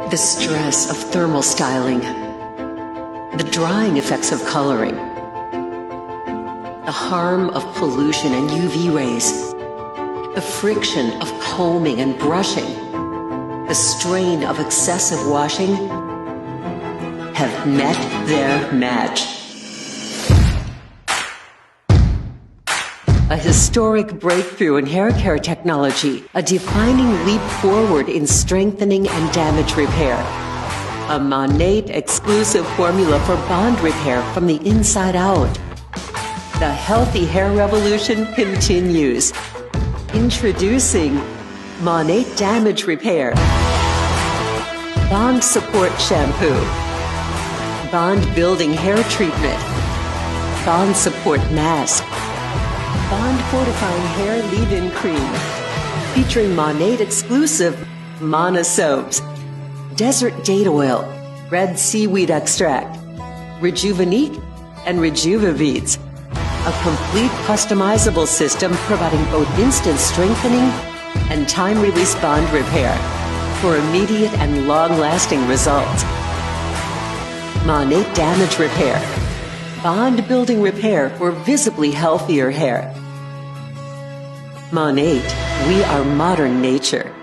The stress of thermal styling, the drying effects of coloring, the harm of pollution and UV rays, the friction of combing and brushing, the strain of excessive washing have met their match. A historic breakthrough in hair care technology, a defining leap forward in strengthening and damage repair. A Monat exclusive formula for bond repair from the inside out. The healthy hair revolution continues. Introducing Monat Damage Repair. Bond Support Shampoo. Bond Building Hair Treatment. Bond Support Mask. Bond Fortifying Hair Leave-In Cream, featuring Monat exclusive Mana Soaps, Desert Date Oil, Red Seaweed Extract, Rejuvenique, and Rejuvabeads. A complete customizable system providing both instant strengthening and time-release bond repair for immediate and long-lasting results. Monat Damage Repair. Bond building repair for visibly healthier hair. Monat, we are modern nature.